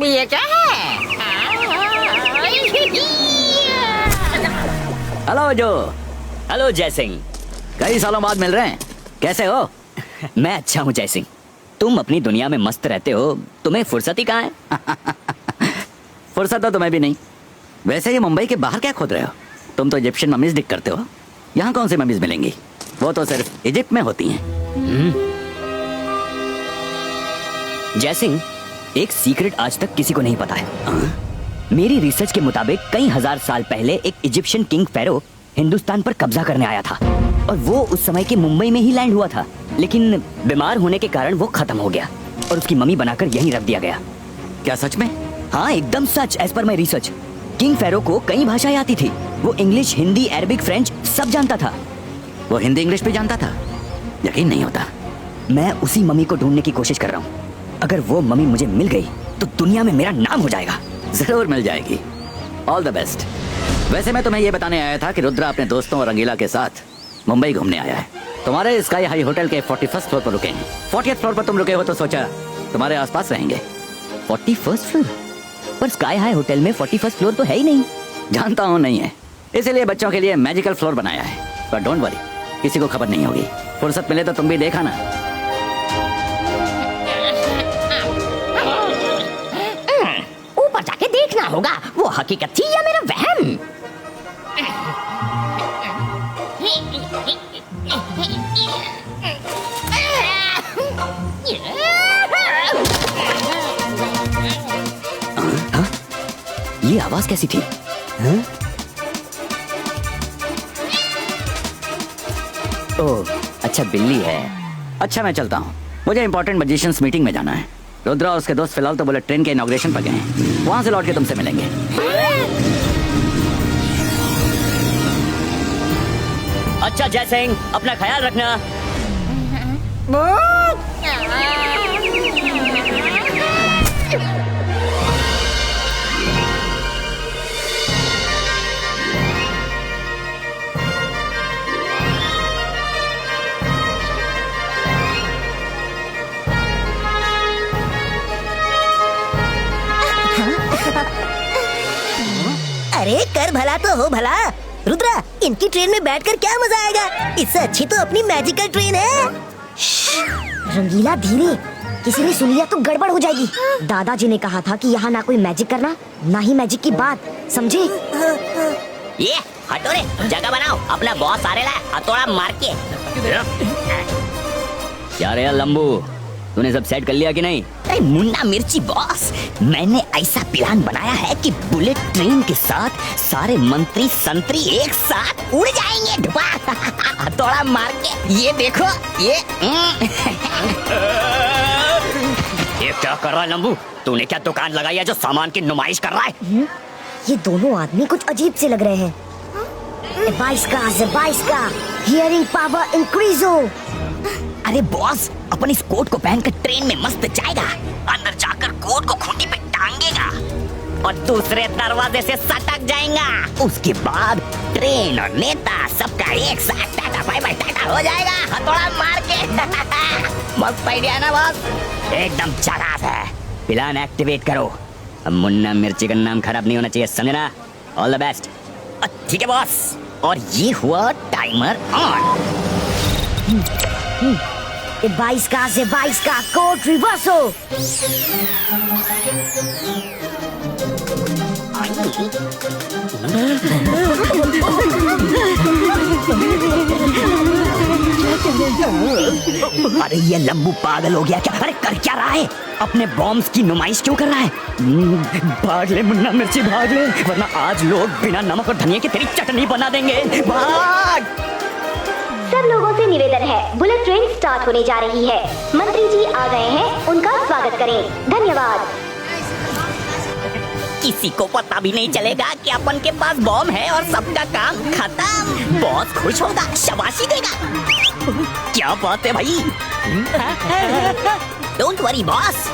अभी ये क्या है? हेलो जय सिंह, कई सालों बाद मिल रहे हैं। कैसे हो? मैं अच्छा हूँ जय सिंह। तुम अपनी दुनिया में मस्त रहते हो, तुम्हें फुर्सत ही कहाँ है? फुर्सत तो तुम्हें भी नहीं। वैसे ये मुंबई के बाहर क्या खोद रहे हो? तुम तो इजिप्शियन मम्मीज दिख करते हो। यहाँ कौन सी मम्मीज मिलेंगी? वो तो सिर्फ इजिप्ट में होती हैं। जय सिंह, एक सीक्रेट आज तक किसी को नहीं पता है। मेरी रिसर्च के मुताबिक कई हजार साल पहले एक इजिप्शियन किंग फेरो हिंदुस्तान पर कब्जा करने आया था और वो उस समय के मुंबई में ही लैंड हुआ था, लेकिन बीमार होने के कारण वो खत्म हो गया और उसकी मम्मी बनाकर यहीं रख दिया गया। क्या सच में? हाँ एकदम सच। As per my research, king फेरो को कई भाषाएं आती थी। वो इंग्लिश, हिंदी, अरबिक, फ्रेंच सब जानता था। वो हिंदी इंग्लिश भी जानता था? यकीन नहीं होता। मैं उसी मम्मी को ढूंढने की कोशिश कर रहा हूँ। अगर वो मम्मी मुझे मिल गई तो दुनिया में मेरा नाम हो जाएगा। जरूर मिल जाएगी। All the best. वैसे मैं तुम्हें ये बताने आया था कि रुद्रा अपने दोस्तों और रंगीला के साथ मुंबई घूमने आया है। तुम्हारे स्काई हाई होटल के 41st फ्लोर पर रुके हैं। 40th फ्लोर पर तुम रुके हो तो सोचा तुम्हारे आसपास रहेंगे। 41st फ्लोर पर स्काई हाई होटल में 41st फ्लोर तो है ही नहीं। जानता हूँ नहीं है, इसीलिए बच्चों के लिए मैजिकल फ्लोर बनाया है। पर डोंट वरी, किसी को खबर नहीं होगी। फुर्सत मिले तो तुम भी देखा ना। ऊपर जाके देखना होगा वो हकीकत थी या मेरा वहम। ये आवाज कैसी थी? ओह अच्छा, बिल्ली है। अच्छा मैं चलता हूँ, मुझे इंपॉर्टेंट मैजिशियंस मीटिंग में जाना है। रुद्रा और उसके दोस्त फिलहाल तो बुलेट ट्रेन के इनॉग्रेशन पर गए हैं। वहां से लौट के तुमसे मिलेंगे। अच्छा जय सिंह, अपना ख्याल रखना। अरे कर भला तो हो भला। रुद्रा, इनकी ट्रेन में बैठकर क्या मजा आएगा? इससे अच्छी तो अपनी मैजिकल ट्रेन है। रंगीला धीरे, किसी ने सुन लिया तो गड़बड़ हो जाएगी। दादाजी ने कहा था कि यहाँ ना कोई मैजिक करना, ना ही मैजिक की बात, समझे? ये हटो रे, जगह बनाओ। अपना बॉस आ रहा है, हथौड़ा मार के। क्या रे लंबू, तूने सब सेट कर लिया कि नहीं? अरे मुन्ना मिर्ची बॉस, मैंने ऐसा प्लान बनाया है कि बुलेट ट्रेन के साथ सारे मंत्री संतरी एक साथ उड़ जाएंगे हथौड़ा मार के। ये देखो ये ये क्या कर रहा है लंबू? तूने क्या दुकान लगाई है जो सामान की नुमाइश कर रहा है? ये दोनों आदमी कुछ अजीब से लग रहे हैं। 22 का हियरिंग पावर इंक्रीज हो। अरे बॉस, अपन इस कोट को पहनकर ट्रेन में मस्त जाएगा। अंदर जाकर कोट को खूंटी पे टांगेगा और दूसरे दरवाजे से सटक जाएगा। उसके बाद ट्रेन और नेता सबका एक साथ टाटा बाय बाय टाटा हो जाएगा हथौड़ा मार के। मस्त आइडिया ना बॉस? एकदम झकास है। प्लान एक्टिवेट करो। अब मुन्ना मिर्ची का नाम खराब नहीं होना चाहिए, समझना? All the best. ठीक है बॉस। और ये हुआ टाइमर ऑन। 22 का कोड रिवर्स हो। अरे ये लंबू पागल हो गया क्या? अरे कर क्या रहा है? अपने बॉम्ब्स की नुमाइश क्यों कर रहा है? भाग ले मुन्ना मिर्ची, भाग ले, वरना आज लोग बिना नमक और धनिया की तेरी चटनी बना देंगे। भाग! सब लोगों से निवेदन है, बुलेट ट्रेन स्टार्ट होने जा रही है। मंत्री जी आ गए हैं, उनका स्वागत करें। धन्यवाद। किसी को पता भी नहीं चलेगा कि अपन के पास बॉम्ब है और सबका काम खत्म। बॉस खुश होगा, शाबाशी देगा। क्या बात है भाई? Don't worry boss.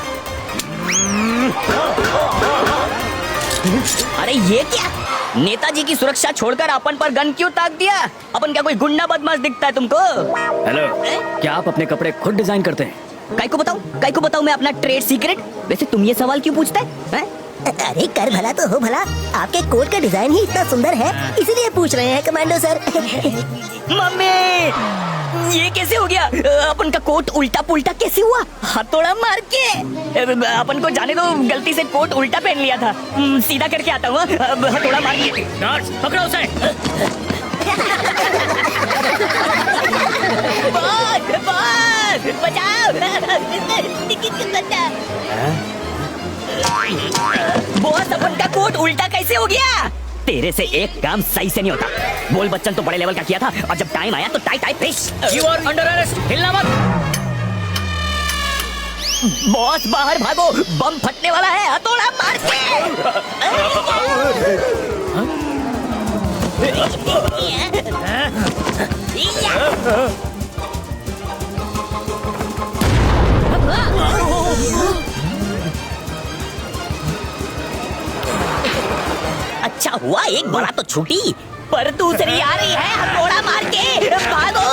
अरे ये क्या? नेताजी की सुरक्षा छोड़कर अपन पर गन क्यों ताक दिया? अपन क्या कोई गुंडा बदमाश दिखता है तुमको? हेलो, क्या आप अपने कपड़े खुद डिजाइन करते हैं? काय को बताऊं मैं अपना ट्रेड सीक्रेट? वैसे तुम ये सवाल क्यों पूछते हैं? अरे कर भला तो हो भला, आपके कोट का डिजाइन ही इतना सुंदर है, इसीलिए पूछ रहे हैं कमांडो सर। मम्मी, ये कैसे हो गया? अपन का कोट उल्टा पुल्टा कैसे हुआ? हथौड़ा मार के। अपन को जाने दो, गलती से कोट उल्टा पहन लिया था। सीधा करके आता हूँ, हथौड़ा मार के। पकड़ो उसे। बॉस, बचाओ। बॉस, अपन का कोट उल्टा कैसे हो गया? तेरे से एक काम सही से नहीं होता। बोल बच्चन तो बड़े लेवल का किया था, और जब टाइम आया तो tie fish. You are under arrest, हिलना मत। बॉस बाहर भागो, बम फटने वाला है, हथौड़ा मार के। अच्छा हुआ एक बड़ा तो छूटी, पर दूसरी आ रही है, हथौड़ा मार के भागो।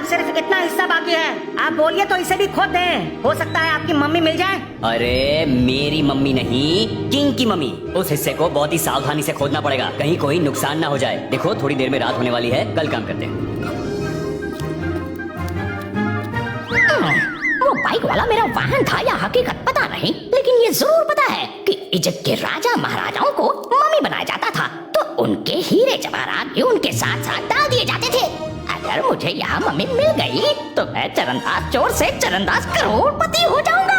सिर्फ इतना हिस्सा बाकी है, आप बोलिए तो इसे भी खोद दें। हो सकता है आपकी मम्मी मिल जाए। अरे मेरी मम्मी नहीं, किंग की मम्मी। उस हिस्से को बहुत ही सावधानी से खोदना पड़ेगा, कहीं कोई नुकसान ना हो जाए। देखो थोड़ी देर में रात होने वाली है, कल काम करते हैं। वो बाइक वाला मेरा वाहन था या हकीकत पता नहीं, लेकिन ये जरूर पता है कि इजिप्ट के राजा महाराजाओं को मम्मी बनाया जाता था, तो उनके हीरे जवाहरात भी उनके साथ साथ डाल दिए जाते थे। अगर मुझे यहाँ मम्मी मिल गई तो मैं चरणदास चोर से चरणदास करोड़पति हो जाऊंगा।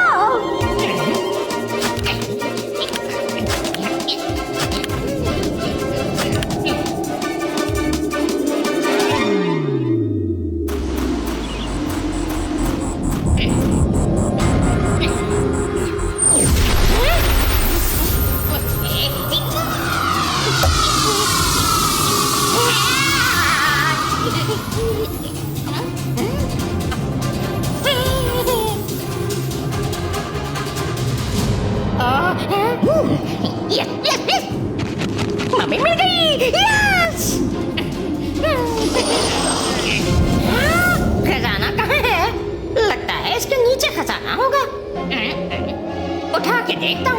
यस, मम्मी मिल गई। यस। खजाना कहाँ है? लगता है इसके नीचे खजाना होगा। उठा के देखता हूँ।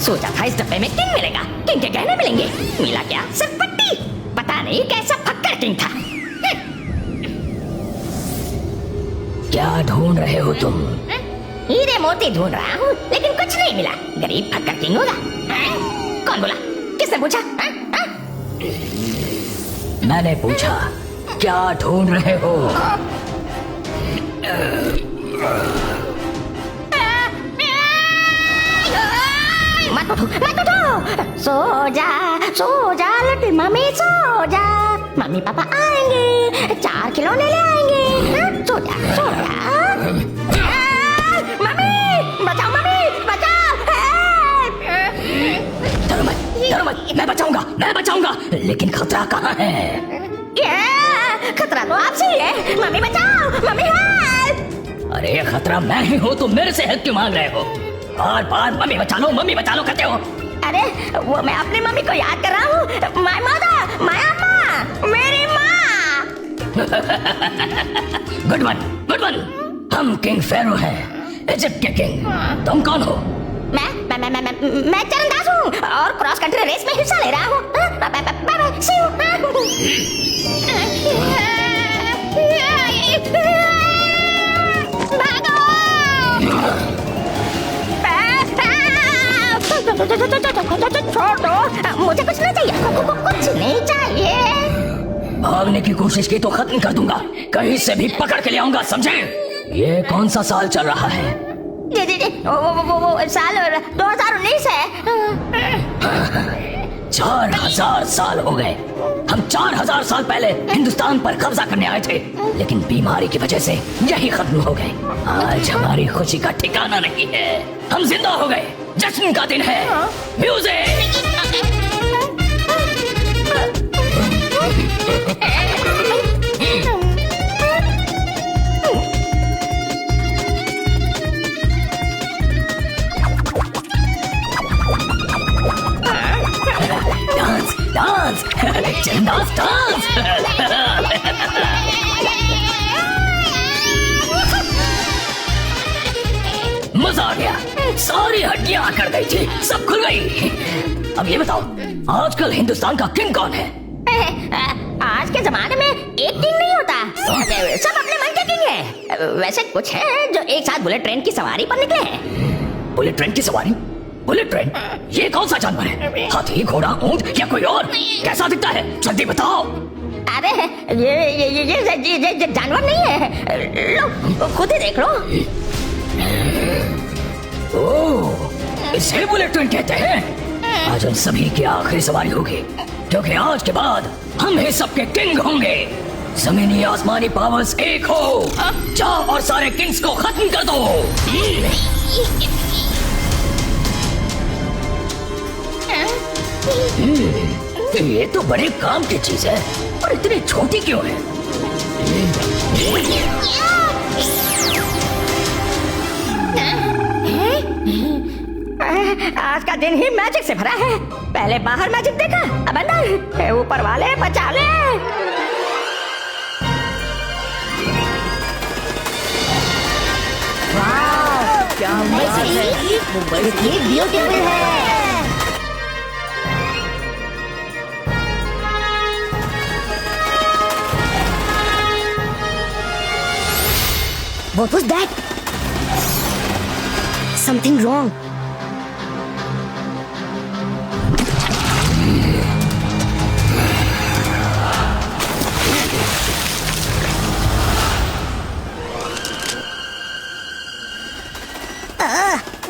सोचा था इस डब्बे में किंग मिलेगा, किंग के गहने मिलेंगे, मिला क्या? सिर्फ पट्टी। पता नहीं कैसा फक्कर किंग था। क्या ढूंढ रहे हो तुम? हीरे मोती ढूंढ रहा हूँ, लेकिन कुछ नहीं मिला। गरीब फक्कर किंग होगा। कौन बोला? किसने पूछा? मैंने पूछा, क्या ढूंढ रहे हो? मत उठो। सो जा लट्टू मम्मी, सो जा। मम्मी पापा आएंगे, 4 खिलौने ले आएंगे। सो जा। मम्मी बचाओ, डरो मत, मैं बचाऊंगा। लेकिन खतरा कहाँ है? खतरा तो आपसे ही है। मम्मी बचाओ, मम्मी हेल्प। अरे खतरा मैं ही हूँ, तुम मेरे से हेल्प क्यों मांग रहे हो? बार मम्मी बचा लो कहते हो। अरे वो मैं अपनी मम्मी को याद कर रहा हूँ। माय मदर, माय अम्मा, मेरी माँ। Good one. हम किंग फेरो हैं, इजिप्ट के किंग। तुम कौन हो? मैं चरणदास हूँ और क्रॉस कंट्री रेस में हिस्सा ले रहा हूँ। Bye see you. भागो। छोड़ दो, मुझे कुछ नहीं चाहिए, कुछ नहीं चाहिए। भागने की कोशिश की तो खत्म कर दूंगा, कहीं से भी पकड़ के ले आऊंगा, समझे? ये कौन सा साल चल रहा है? जी, वो साल 2019 है। 4000 साल हो गए। हम 4000 साल पहले हिंदुस्तान पर कब्जा करने आए थे, लेकिन बीमारी की वजह से यही खत्म हो गए। आज हमारी खुशी का ठिकाना नहीं है, हम जिंदा हो गए, जश्न का दिन है। म्यूजिक! Dance dance dance. मजा आ गया, सारी हड्डियां आकर गई थी, सब खुल गई। अब ये बताओ, आजकल हिंदुस्तान का किंग कौन है? आज के जमाने में एक किंग नहीं होता, सब अपने मन के किंग है। वैसे कुछ है जो एक साथ बुलेट ट्रेन की सवारी पर निकले हैं। बुलेट ट्रेन की सवारी? Bullet train? ये कौन सा जानवर है? हाथी, घोड़ा, ऊंट या कोई और? कैसा दिखता है, जल्दी बताओ। अरे ये जानवर नहीं है, लो खुद ही देख लो। ओह, इसे बुलेट ट्रेन कहते हैं। आज उन सभी की आखिरी सवारी होगी, क्योंकि आज के बाद हम ही सबके किंग होंगे। जमीनी आसमानी पावर्स एक हो, जाओ और सारे किंग्स को खत्म कर दो। ये तो बड़े काम की चीज है, और इतनी छोटी क्यों है? आज का दिन ही मैजिक से भरा है। पहले बाहर मैजिक देखा, अब अंदर। ऊपर वाले बचा ले। क्या मुंबई ब्यूटीफुल है। What was that? Something wrong.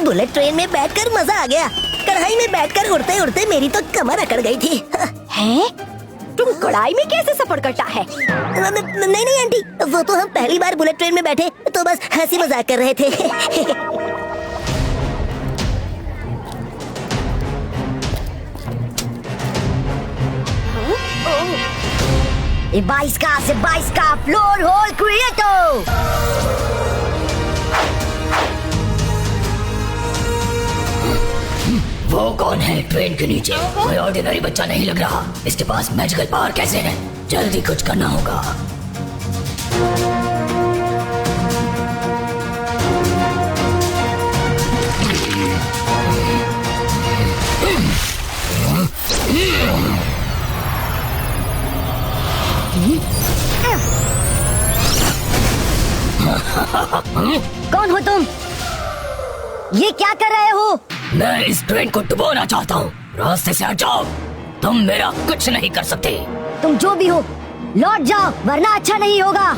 Bullet train में बैठकर मजा आ गया। कढ़ाई में बैठकर उड़ते उड़ते मेरी तो कमर अकड़ गई थी। हैं? तुम कढ़ाई में कैसे सफर करता है? नहीं आंटी, वो तो हम पहली बार बुलेट ट्रेन में बैठे तो बस हंसी मजाक कर रहे थे। Se baisca, floor hole creator! वो कौन है ट्रेन के नीचे? कोई ऑर्डिनरी बच्चा नहीं लग रहा। इसके पास मैजिकल पावर कैसे है? जल्दी कुछ करना होगा। कौन हो तुम? ये क्या कर रहे हो? मैं इस ट्रेन को डुबोना चाहता हूँ। रास्ते से हट जाओ, तुम मेरा कुछ नहीं कर सकते। तुम जो भी हो, लौट जाओ वरना अच्छा नहीं होगा।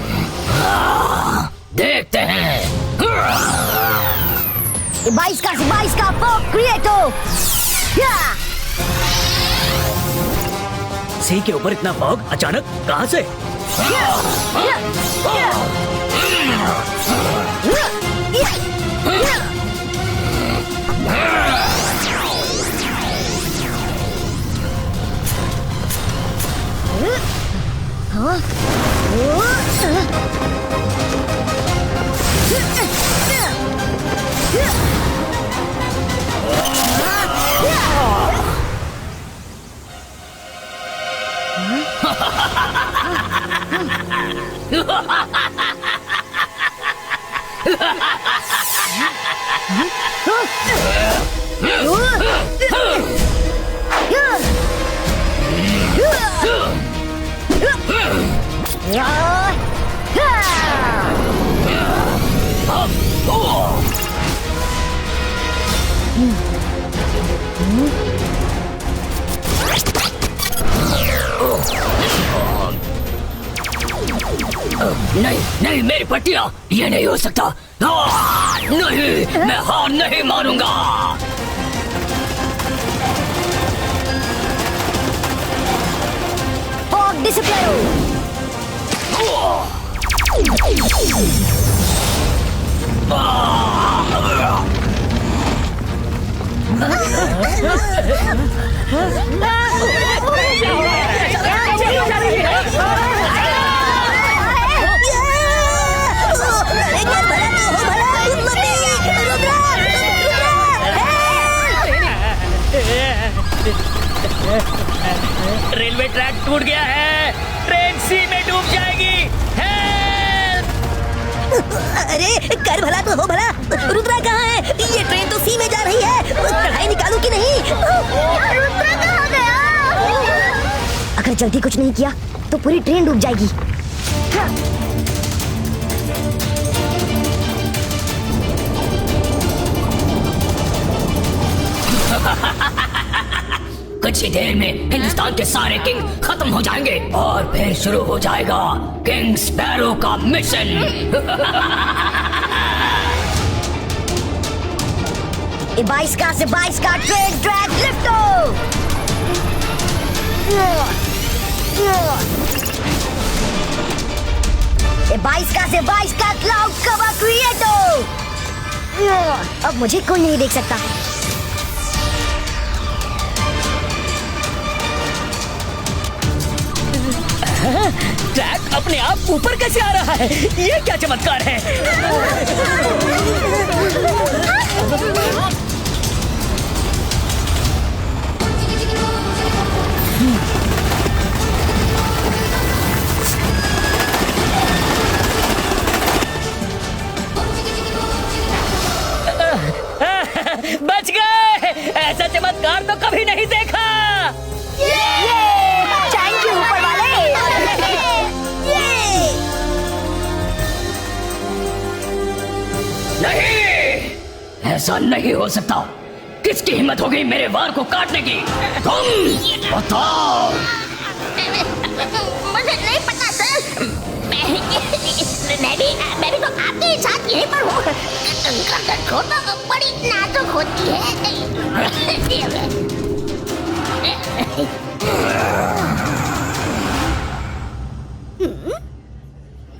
देखते हैं। 22 का फॉग क्रिएटो। सी के ऊपर इतना फॉग अचानक कहाँ से? नहीं नहीं मेरी पट्टियाँ, ये नहीं हो सकता। नहीं, मैं हार नहीं मानूंगा। Fog discipline. रेलवे ट्रैक टूट गया है, ट्रेन सी में डूब जाएगी। हेल्प! अरे कर भला तो हो भला, रुद्रा कहाँ है? ये ट्रेन तो सी में जा रही है, कढ़ाई निकालू कि नहीं? रुद्रा कहाँ गया? अगर जल्दी कुछ नहीं किया तो पूरी ट्रेन डूब जाएगी। कुछ ही देर में हिंदुस्तान के सारे किंग खत्म हो जाएंगे और फिर शुरू हो जाएगा किंग स्पैरो का मिशन। ए 22 का से 22 का ट्रेन ट्रैक लिफ्ट ए 22 का से 22 का क्लाउड कवर क्रिएटो। अब मुझे कोई नहीं देख सकता। ट्रैक अपने आप ऊपर कैसे आ रहा है? ये क्या चमत्कार है? बच गए! ऐसा चमत्कार तो कभी नहीं देखा। थैंक यू ऊपर वाले। नहीं, ऐसा नहीं हो सकता। किसकी हिम्मत हो गई मेरे वार को काटने की? तुम बताओ। मुझे नहीं पता सर। मैं भी तो आपके साथ यहीं पर हूँ। गर्दन तो बड़ी नाजुक होती है।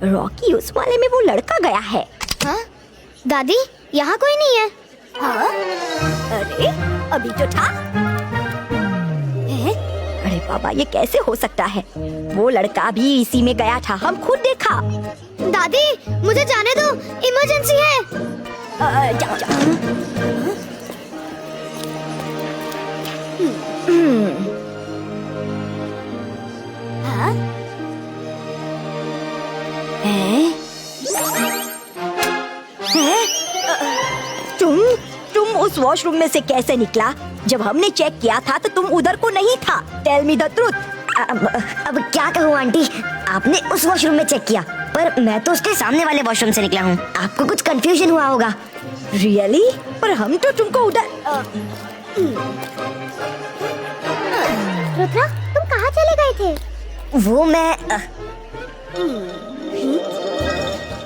रॉकी उस वाले में वो लड़का गया है। हाँ? दादी यहाँ कोई नहीं है। हाँ? अरे अभी तो था। अरे बाबा ये कैसे हो सकता है? वो लड़का भी इसी में गया था, हम खुद देखा। दादी मुझे जाने दो, इमरजेंसी है। जाओ जाओ। हाँ? हैं? हैं? तुम उस वॉशरूम में से कैसे निकला? जब हमने चेक किया था तो तुम उधर को नहीं था। Tell me the truth. अब क्या कहूँ आंटी, आपने उस वॉशरूम में चेक किया पर मैं तो उसके सामने वाले वॉशरूम से निकला हूँ। आपको कुछ कंफ्यूजन हुआ होगा। रियली? पर हम तो तुमको उधर। रुद्रा तुम कहाँ चले गए थे? वो मैं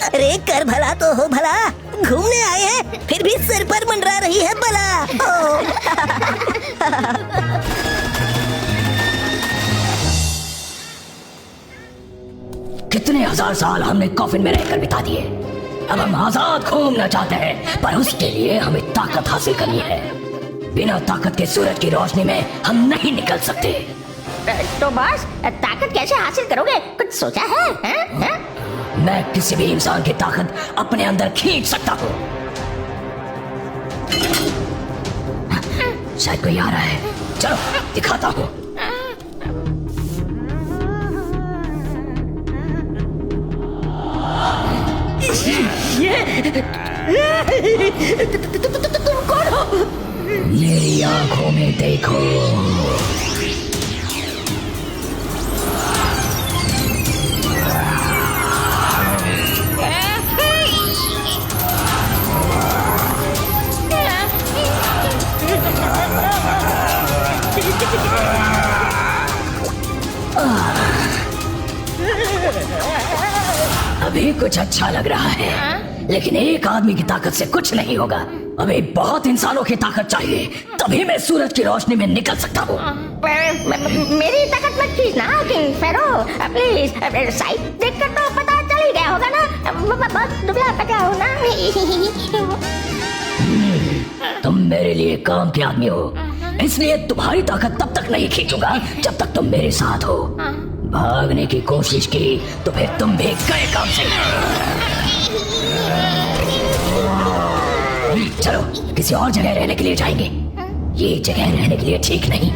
अरे कर भला तो हो भला, घूमने आए हैं फिर भी सिर पर मंडरा रही है बला। कितने हजार साल हमने कॉफिन में रहकर बिता दिए। अब हम आजाद घूमना चाहते हैं, पर उसके लिए हमें ताकत हासिल करनी है। बिना ताकत के सूरज की रोशनी में हम नहीं निकल सकते। तो बॉस ताकत कैसे हासिल करोगे? कुछ सोचा है? हैं? मैं किसी भी इंसान की ताकत अपने अंदर खींच सकता हूँ। शायद कोई आ रहा है, चलो दिखाता हूँ। तुम कौन हो? मेरी आंखों में देखो। अभी कुछ अच्छा लग रहा है, लेकिन एक आदमी की ताकत से कुछ नहीं होगा। अभी बहुत इंसानों की ताकत चाहिए, तभी मैं सूरज की रोशनी में निकल सकता हूँ। मेरी ताकत मत खींचना किंग फेरो, प्लीज। साइड देखकर तो पता चल ही गया होगा ना, बहुत दुबला पतला हो ना। तुम मेरे लिए काम के आदमी हो, इसलिए तुम्हारी ताकत तब तक नहीं खींचूंगा जब तक तुम मेरे साथ हो। भागने की कोशिश की तो फिर तुम भी गए काम से। चलो किसी और जगह रहने के लिए जाएंगे, ये जगह रहने के लिए ठीक नहीं।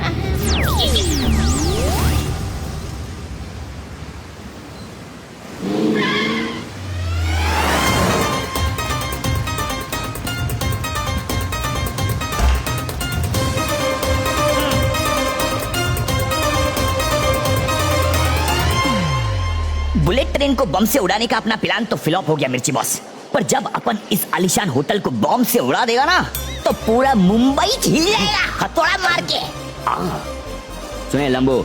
बुलेट ट्रेन को बम से उड़ाने का अपना प्लान तो फ्लॉप हो गया मिर्ची बॉस, पर जब अपन इस आलीशान होटल को बम से उड़ा देगा ना तो पूरा मुंबई हिल जाएगा हथौड़ा मार के। सुने लंबू,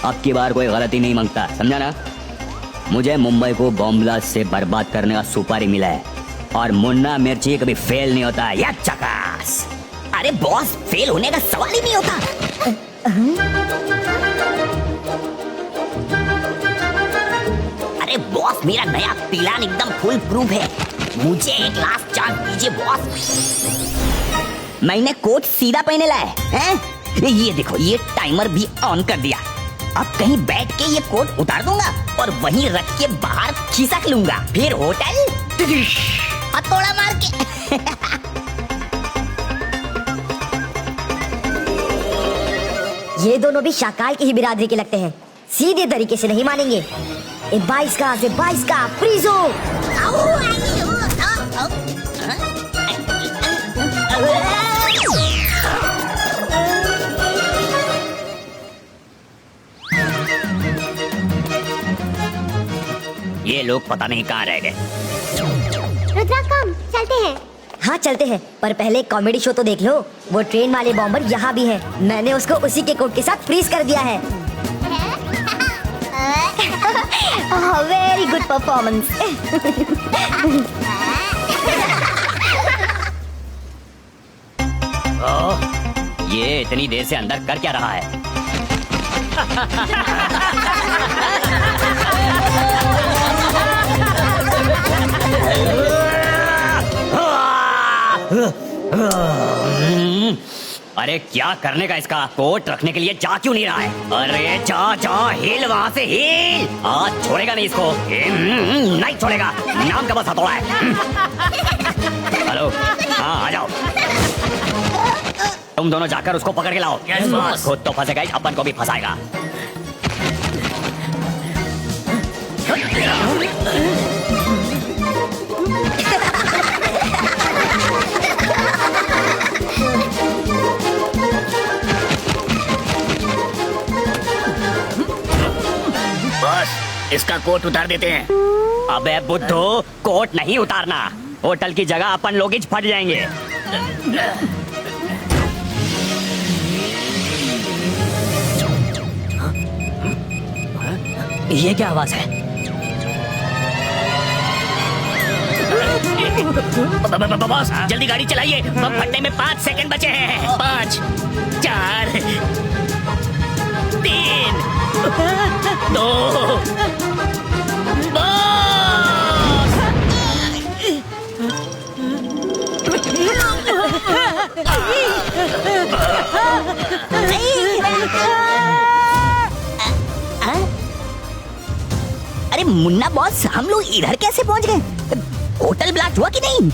अब की बार कोई गलती नहीं मांगता, समझा ना? मुझे मुंबई को बॉम्ब ब्लास्ट से बर्बाद करने का सुपारी मिला है और मुन्ना मिर्ची कभी फेल नहीं होता। या चकास। अरे बॉस, फेल होने का सवाल ही नहीं होता। अरे बॉस, मेरा नया प्लान एकदम फुल प्रूफ है, मुझे एक लास्ट चांस दीजिए बॉस। मैंने कोट सीधा पहने लाया है, ये देखो, ये टाइमर भी ऑन कर दिया। अब कहीं बैठ के ये कोट उतार दूंगा और वहीं रख के बाहर खिसक लूंगा, फिर होटल हथौड़ा मार के। ये दोनों भी शाकाल की ही बिरादरी के लगते हैं, सीधे तरीके से नहीं मानेंगे। 22 का फ्रीजो। ये लोग पता नहीं कहाँ रह गए। रुद्रा कम, चलते हैं। हाँ चलते हैं, पर पहले कॉमेडी शो तो देख लो। वो ट्रेन वाले बॉम्बर यहाँ भी है, मैंने उसको उसी के कोट के साथ फ्रीज कर दिया है। Very good performance. ये इतनी देर से अंदर कर क्या रहा है? अरे क्या करने का इसका? कोट रखने के लिए जा क्यों नहीं रहा है? अरे जा जा, हिल वहां से हिल। आज छोड़ेगा नहीं इसको, नहीं छोड़ेगा, नाम का बस हथौड़ा है। हेलो, हाँ आ जाओ। तुम दोनों जाकर उसको पकड़ के लाओ। खुद तो फंसेगा, अपन को भी फंसाएगा। इसका कोट उतार देते हैं। अबे बुद्धू, कोट नहीं उतारना, होटल की जगह अपन लोग ही फट जाएंगे। ये क्या आवाज है? बॉस, जल्दी गाड़ी चलाइए, बम फटने में 5 सेकंड बचे हैं। 5, 4, 3, 2, अरे मुन्ना बॉस, हम लोग इधर कैसे पहुंच गए? होटल ब्लास्ट हुआ कि नहीं?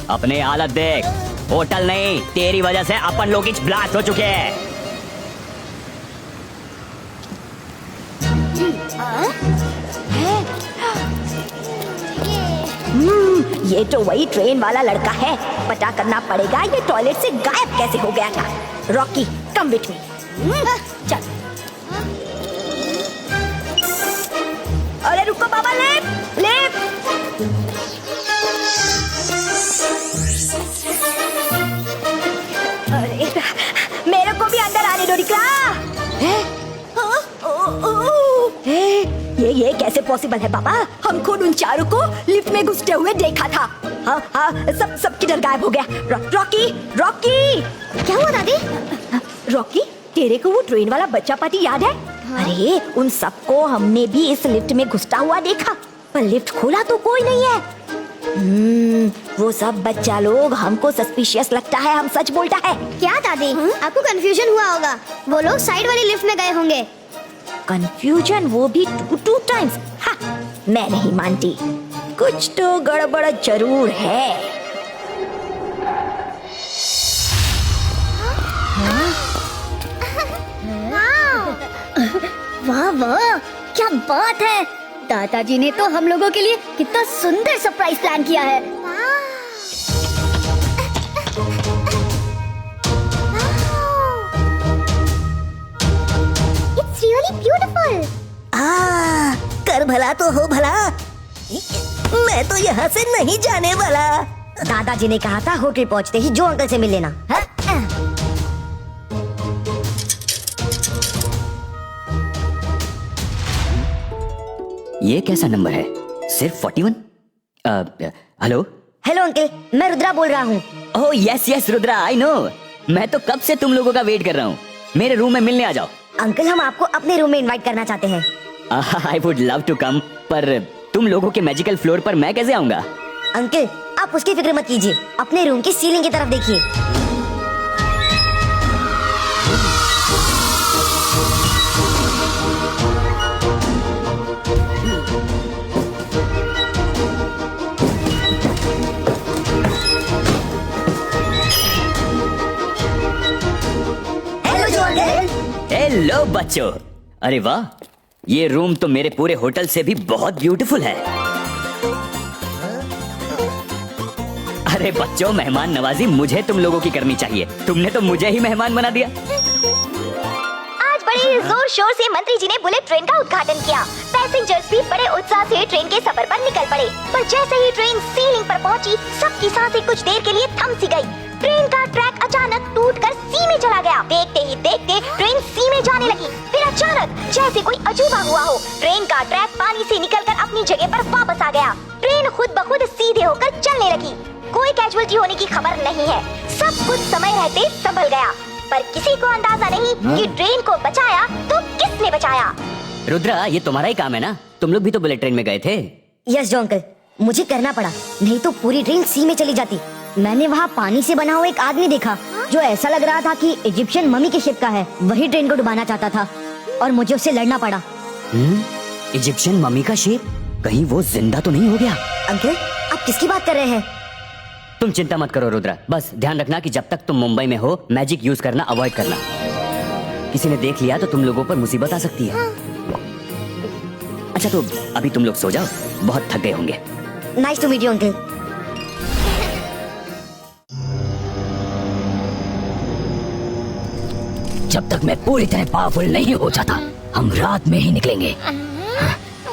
अपने हालत देख, होटल नहीं, तेरी वजह से अपन लोग ब्लास्ट हो चुके हैं। ये तो वही ट्रेन वाला लड़का है, पता करना पड़ेगा ये टॉयलेट से गायब कैसे हो गया था। Rocky, come with me. चल। अरे रुको बाबा, लेफ्ट लेफ्ट। अरे मेरे को भी अंदर आने दो निकला। ये कैसे इम्पॉसिबल है पापा। हम खुद उन चारों को लिफ्ट में घुसते हुए देखा था। हाँ हाँ, सब किधर गायब हो गया। रॉकी रॉकी, क्या हुआ दादी? रॉकी, तेरे को वो ट्रेन वाला बच्चा पार्टी याद है? अरे उन सबको हमने भी इस लिफ्ट में घुसता हुआ देखा, पर लिफ्ट खोला तो कोई नहीं है। वो सब बच्चा लोग हमको सस्पिशियस लगता है, हम सच बोलता है। क्या दादी, आपको कंफ्यूजन हुआ होगा। वो लोग साइड वाली लिफ्ट में गए होंगे। कंफ्यूजन, वो भी 2 टाइम्स? मैं नहीं मानती, कुछ तो गड़बड़ जरूर है। वाह वाह, क्या बात है। दादाजी ने तो हम लोगों के लिए कितना सुंदर सरप्राइज प्लान किया है। It's really beautiful. कर भला तो हो भला। मैं तो यहाँ से नहीं जाने वाला। दादाजी ने कहा था होटल पहुँचते ही जो अंकल से मिल लेना। ये कैसा नंबर है? सिर्फ 41? हेलो हेलो अंकल, मैं रुद्रा बोल रहा हूँ। Oh yes Rudra, I know. मैं तो कब से तुम लोगों का वेट कर रहा हूँ। मेरे रूम में मिलने आ जाओ। अंकल, हम आपको अपने रूम में इनवाइट करना चाहते हैं। I would love to come, पर तुम लोगों के मैजिकल फ्लोर पर मैं कैसे आऊंगा? अंकल, आप उसकी फिक्र मत कीजिए, अपने रूम की सीलिंग की तरफ देखिए। हेलो बच्चों, अरे वाह, ये रूम तो मेरे पूरे होटल से भी बहुत ब्यूटीफुल है। अरे बच्चों, मेहमान नवाजी मुझे तुम लोगों की करनी चाहिए। तुमने तो मुझे ही मेहमान बना दिया। आज बड़े जोर शोर से मंत्री जी ने बुलेट ट्रेन का उद्घाटन किया। पैसेंजर्स भी बड़े उत्साह से ट्रेन के सफर पर निकल पड़े, पर जैसे ही ट्रेन सीलिंग पर पहुंची, सबकी सांसें कुछ देर के लिए थम सी गई। ट्रेन का ट्रैक अचानक टूटकर सी में चला गया। देखते ही देखते ट्रेन सी में जाने लगी। फिर अचानक जैसे कोई अजूबा हुआ हो, ट्रेन का ट्रैक पानी से निकलकर अपनी जगह पर वापस आ गया। ट्रेन खुद ब खुद सीधे होकर चलने लगी। कोई कैजुअल्टी होने की खबर नहीं है। सब कुछ समय रहते संभल गया, पर किसी को अंदाजा नहीं कि ट्रेन को बचाया तो किसने बचाया। रुद्रा, ये तुम्हारा ही काम है ना? तुम लोग भी तो बुलेट ट्रेन में गए थे। यस जो अंकल, मुझे करना पड़ा, नहीं तो पूरी ट्रेन सी में चली जाती। मैंने वहाँ पानी से बना हुआ एक आदमी देखा जो ऐसा लग रहा था कि इजिप्शियन मम्मी के शिप का है। वही ट्रेन को डुबाना चाहता था और मुझे उससे लड़ना पड़ा। इजिप्शियन मम्मी का शिप? कहीं वो जिंदा तो नहीं हो गया? अंकल, आप किसकी बात कर रहे हैं? तुम चिंता मत करो रुद्रा, बस ध्यान रखना कि जब तक तुम मुंबई में हो मैजिक यूज करना अवॉइड करना। किसी ने देख लिया तो तुम लोगों पर मुसीबत आ सकती है। अच्छा तो अभी तुम लोग सो जाओ, बहुत थक गए होंगे। Nice to meet you uncle. जब तक मैं पूरी तरह पावरफुल नहीं हो जाता, हम रात में ही निकलेंगे।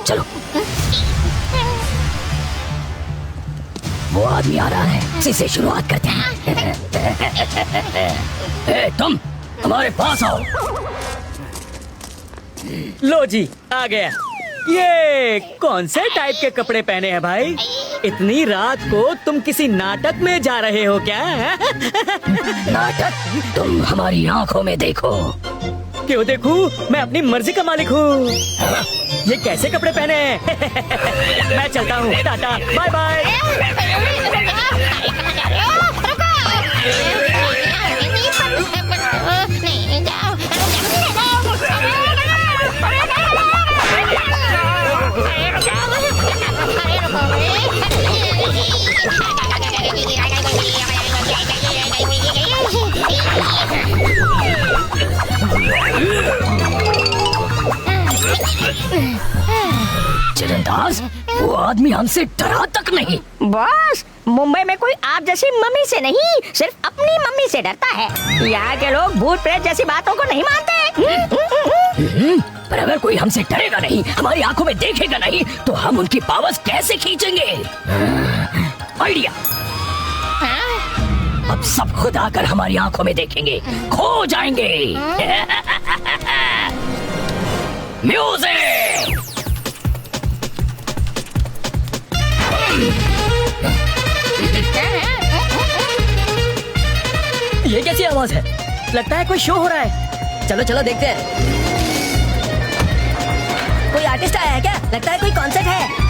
चलो, वो आदमी आ रहा है, इसी से शुरुआत करते हैं। ए, तुम हमारे पास आओ। लो जी, आ गया। ये कौन से टाइप के कपड़े पहने हैं भाई? इतनी रात को तुम किसी नाटक में जा रहे हो क्या? नाटक? तुम हमारी आंखों में देखो। क्यों देखूं? मैं अपनी मर्जी का मालिक हूँ। ये कैसे कपड़े पहने हैं? मैं चलता हूँ, टाटा बाय बाय। चरणदास, वो आदमी हमसे डरा तक नहीं। बॉस, मुंबई में कोई आप जैसी मम्मी से नहीं, सिर्फ अपनी मम्मी से डरता है। यहाँ के लोग भूत प्रेत जैसी बातों को नहीं मानते। पर अगर कोई हमसे डरेगा नहीं, हमारी आंखों में देखेगा नहीं, तो हम उनकी पावर्स कैसे खींचेंगे? आइडिया। अब सब खुद आकर हमारी आंखों में देखेंगे, खो जाएंगे। म्यूजिक। ये कैसी आवाज है? लगता है कोई शो हो रहा है। चलो चलो देखते हैं। कोई आर्टिस्ट आया है क्या? लगता है कोई कॉन्सर्ट है।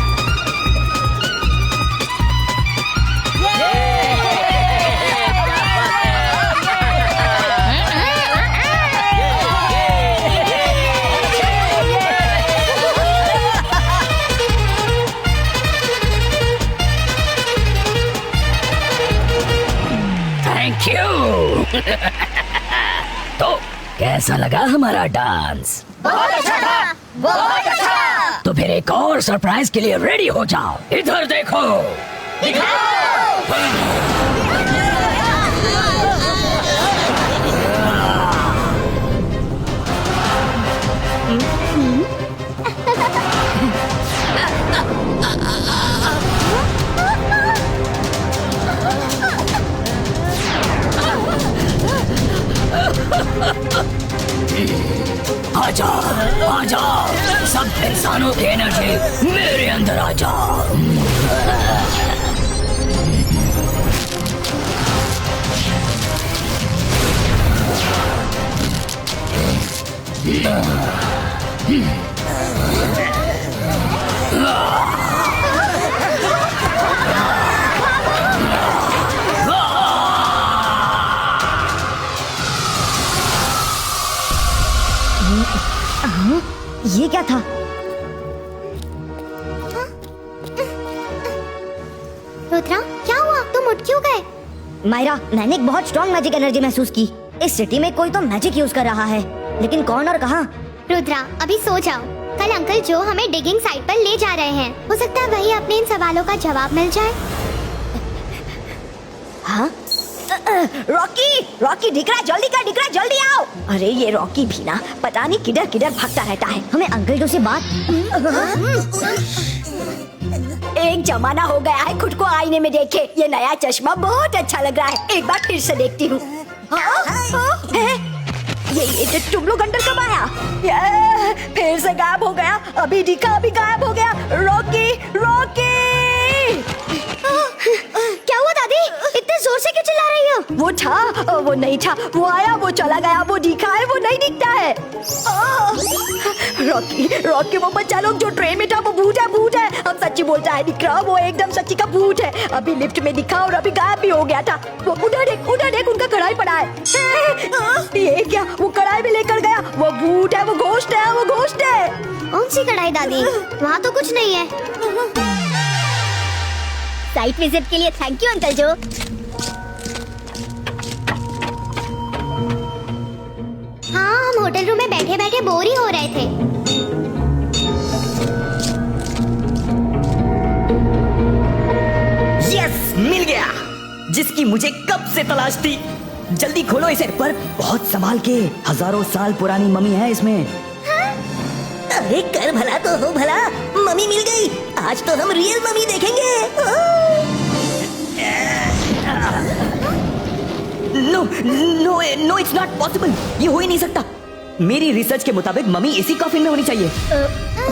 Thank you. तो कैसा लगा हमारा डांस? बहुत अच्छा था, बहुत अच्छा। तो फिर एक और सरप्राइज के लिए रेडी हो जाओ। इधर देखो। आजा, आजा, सब इंसानों की एनर्जी मेरे अंदर आ जाओ। ये क्या था? रुद्रा, क्या हुआ? तुम उठ क्यों गए? मायरा, मैंने एक बहुत स्ट्रॉन्ग मैजिक एनर्जी महसूस की। इस सिटी में कोई तो मैजिक यूज कर रहा है, लेकिन कौन और कहाँ? रुद्रा, अभी सो जाओ। कल अंकल जो हमें डिगिंग साइट पर ले जा रहे हैं, हो सकता है वही अपने इन सवालों का जवाब मिल जाए। हाँ? रॉकी, रॉकी दिख रहा, जल्दी आओ। अरे ये रॉकी भी ना पता नहीं किधर किधर भागता रहता है। हमें अंकल जो से बात। एक जमाना हो गया है खुद को आईने में देखे। ये नया चश्मा बहुत अच्छा लग रहा है, एक बार फिर से देखती हूँ। ये तुम लोग अंदर कब आया? फिर से गायब हो गया, अभी दिखा अभी गायब हो गया। Rocky, Rocky! क्या हुआ दादी? इतने जोर से क्यों चिल्ला रही हो? वो था, वो नहीं था, वो आया, वो चला गया, वो दिखा है, वो नहीं दिखता है। रॉकी, रॉकी, वो बच्चा लोग जो ट्रेन में था वो भूत है, भूत है। हम सच्ची बोलता है, दिख रहा, वो एकदम सच्ची का भूत है। अभी लिफ्ट में दिखा और अभी गायब भी हो गया था। वो उधर देख, उनका कढ़ाई पड़ा है। ये क्या? वो कढ़ाई भी लेकर गया। वो भूत है, वो घोस्ट है, वो घोस्ट है। कौन सी कढ़ाई दादी? वहाँ तो कुछ नहीं है। साइट विजिट के लिए थैंक यू अंकल जो। हाँ, हम होटल रूम में बैठे बैठे बोर ही हो रहे थे। यस, मिल गया, जिसकी मुझे कब से तलाश थी। जल्दी खोलो इसे। पर बहुत संभाल के, हजारों साल पुरानी मम्मी है इसमें। अरे कर भला तो हो भला, मम्मी मिल गई। आज तो हम रियल मम्मी देखेंगे। No no no, it's not possible. ये हो ही नहीं सकता। मेरी रिसर्च के मुताबिक मम्मी इसी कॉफिन में होनी चाहिए।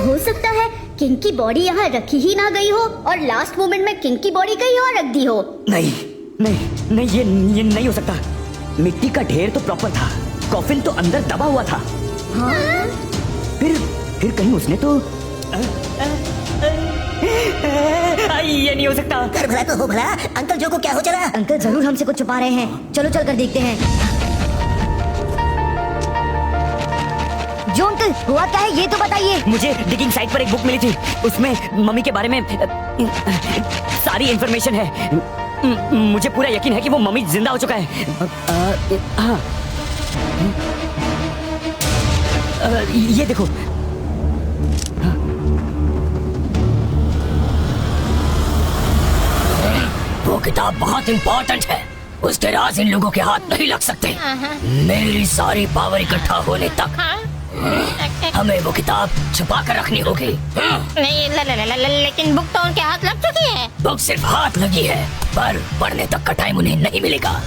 हो सकता है किंग की बॉडी यहाँ रखी ही ना गई हो और लास्ट मोमेंट में किंग की बॉडी कहीं और रख दी हो। नहीं नहीं नहीं, ये नहीं हो सकता। मिट्टी का ढेर तो प्रॉपर था, कॉफिन तो अंदर दबा हुआ था। हाँ? फिर कहीं उसने तो ये नहीं हो सकता। कर भला तो हो भला, अंकल जो को क्या हो चला? अंकल जरूर हमसे कुछ छुपा रहे हैं। चलो चल कर देखते हैं। जो अंकल हुआ क्या है ये तो बताइए। मुझे डिगिंग साइट पर एक बुक मिली थी, उसमें मम्मी के बारे में सारी इंफॉर्मेशन है। मुझे पूरा यकीन है कि वो मम्मी जिंदा हो चुका है। हाँ, ये देखो। वो किताब बहुत इम्पोर्टेंट है, उसके राज इन लोगों के हाथ नहीं लग सकते। मेरी सारी पावर इकट्ठा होने तक हमें वो किताब छुपा कर रखनी होगी। नहीं, लेकिन बुक तो उनके हाथ लग चुकी है। बुक सिर्फ हाथ लगी है, पर पढ़ने तक का टाइम उन्हें नहीं मिलेगा।